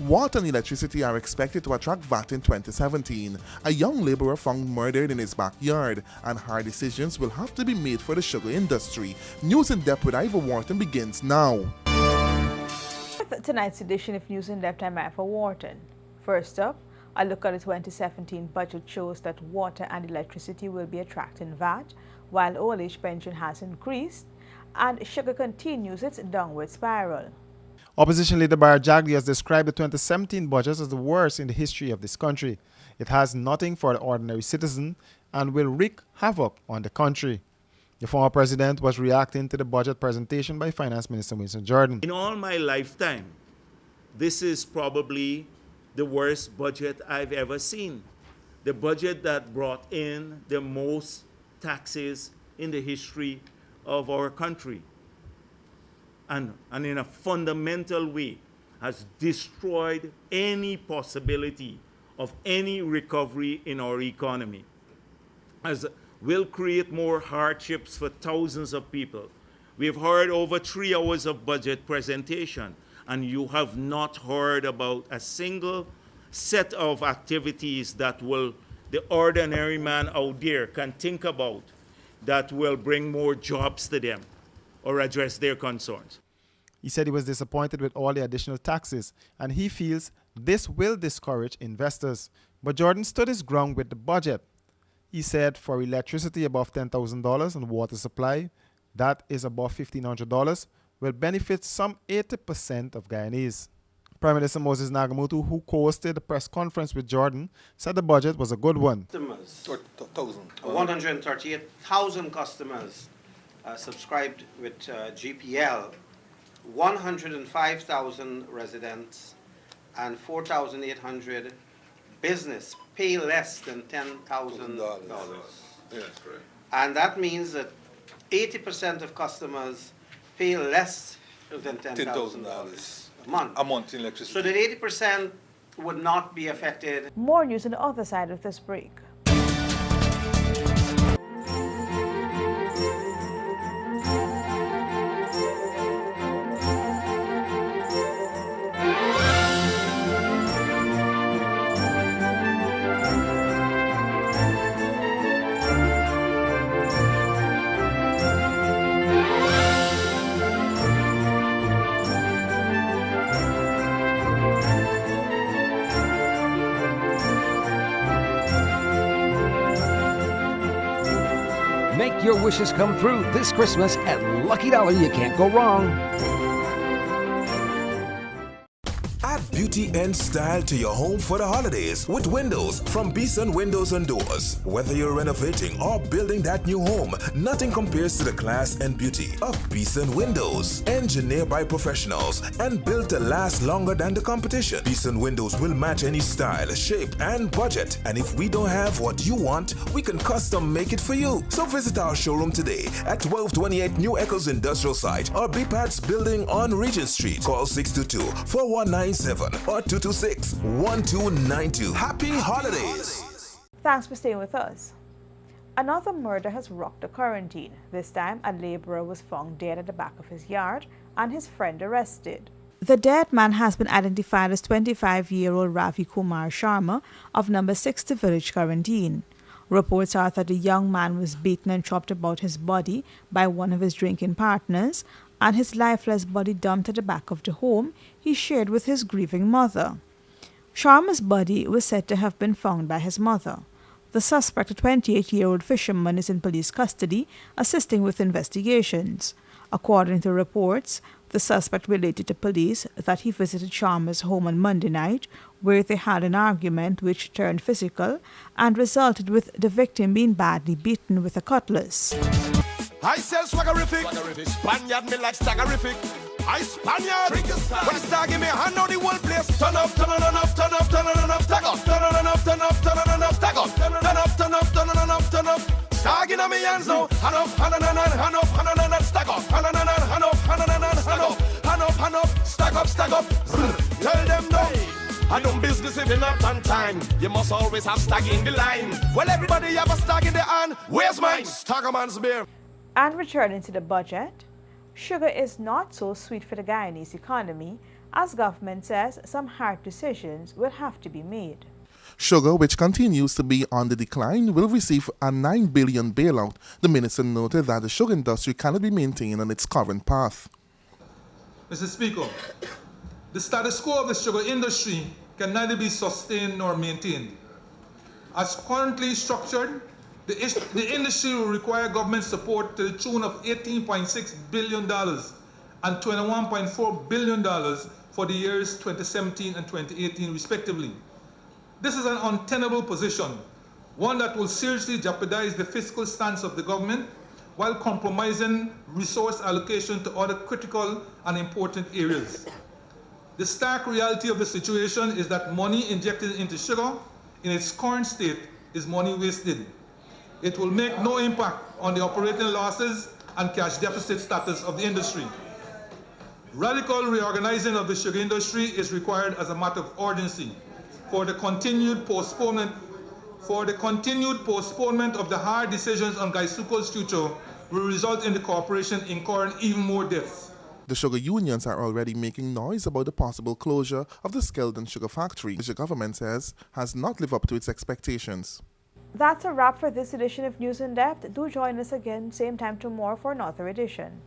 Water and electricity are expected to attract VAT in 2017. A young laborer found murdered in his backyard, and hard decisions will have to be made for the sugar industry. News in Depth with Ivor Wharton begins now. With tonight's edition of News in Depth, I'm Ivor Wharton. First up, a look at the 2017 budget shows that water and electricity will be attracting VAT, while old age pension has increased, and sugar continues its downward spiral. Opposition leader Barry Jagdee has described the 2017 budget as the worst in the history of this country. It has nothing for the ordinary citizen and will wreak havoc on the country. The former president was reacting to the budget presentation by Finance Minister Winston Jordan. In all my lifetime, this is probably the worst budget I've ever seen. The budget that brought in the most taxes in the history of our country. And in a fundamental way has destroyed any possibility of any recovery in our economy, as will create more hardships for thousands of people. We've heard over 3 hours of budget presentation, and you have not heard about a single set of activities that the ordinary man out there can think about that will bring more jobs to them or address their concerns. He said he was disappointed with all the additional taxes, and he feels this will discourage investors. But Jordan stood his ground with the budget. He said for electricity above $10,000 and water supply, that is above $1,500, will benefit some 80% of Guyanese. Prime Minister Moses Nagamutu, who co-hosted the press conference with Jordan, said the budget was a good one. Customers, 138,000 customers subscribed with GPL, 105,000 residents and 4,800 business pay less than $10,000. Yes, correct. And that means that 80% of customers pay less than $10,000 a month in electricity. So that 80% would not be affected. More news on the other side of this break. Make your wishes come true this Christmas at Lucky Dollar. You can't go wrong. Add beauty and style to your home for the holidays with windows from Beason Windows and Doors. Whether you're renovating or building that new home, nothing compares to the class and beauty of Beason Windows. Engineered by professionals and built to last longer than the competition. Beason Windows will match any style, shape, and budget. And if we don't have what you want, we can custom make it for you. So visit our showroom today at 1228 New Echoes Industrial Site or BPAT's building on Regent Street. Call 622-4197 or 226-1292. Happy holidays! Thanks for staying with us. Another murder has rocked the quarantine. This time, a laborer was found dead at the back of his yard and his friend arrested. The dead man has been identified as 25-year-old Ravi Kumar Sharma of number 60 Village Quarantine. Reports are that the young man was beaten and chopped about his body by one of his drinking partners, and his lifeless body dumped at the back of the home he shared with his grieving mother. Sharma's body was said to have been found by his mother. The suspect, a 28-year-old fisherman, is in police custody, assisting with investigations. According to reports, the suspect related to police that he visited Sharma's home on Monday night, where they had an argument which turned physical and resulted with the victim being badly beaten with a cutlass. I sell swaggerific. Spaniard me like staggerific. I Spaniard. When the star give me a hand on the whole place. Turn up, turn on up, turn up, turn on up, stag up. Turn on up, turn up, turn on up, stag up. Turn up, turn up, turn on up, turn up. Stag in me hands now. Hand up, hand on, hand up, hand on, stag up. Hand on, hand up, hand on, stag up. Hand up, hand up, stag up, stag up. Tell them no. I don't business if you're not on time. You must always have stag in the line. Well, everybody have a stag in the hand. Where's mine? Staggerman's beer. And returning to the budget, sugar is not so sweet for the Guyanese economy, as government says some hard decisions will have to be made. Sugar, which continues to be on the decline, will receive a $9 billion bailout. The minister noted that the sugar industry cannot be maintained on its current path. Mr. Speaker, the status quo of the sugar industry can neither be sustained nor maintained. As currently structured, the industry will require government support to the tune of $18.6 billion and $21.4 billion for the years 2017 and 2018 respectively. This is an untenable position, one that will seriously jeopardize the fiscal stance of the government while compromising resource allocation to other critical and important areas. The stark reality of the situation is that money injected into sugar in its current state is money wasted. It will make no impact on the operating losses and cash deficit status of the industry. Radical reorganizing of the sugar industry is required as a matter of urgency for the continued postponement of the hard decisions on Gaisuko's future will result in the corporation incurring even more debts. The sugar unions are already making noise about the possible closure of the Skeldon sugar factory, which the government says has not lived up to its expectations. That's a wrap for this edition of News in Depth. Do join us again, same time tomorrow for another edition.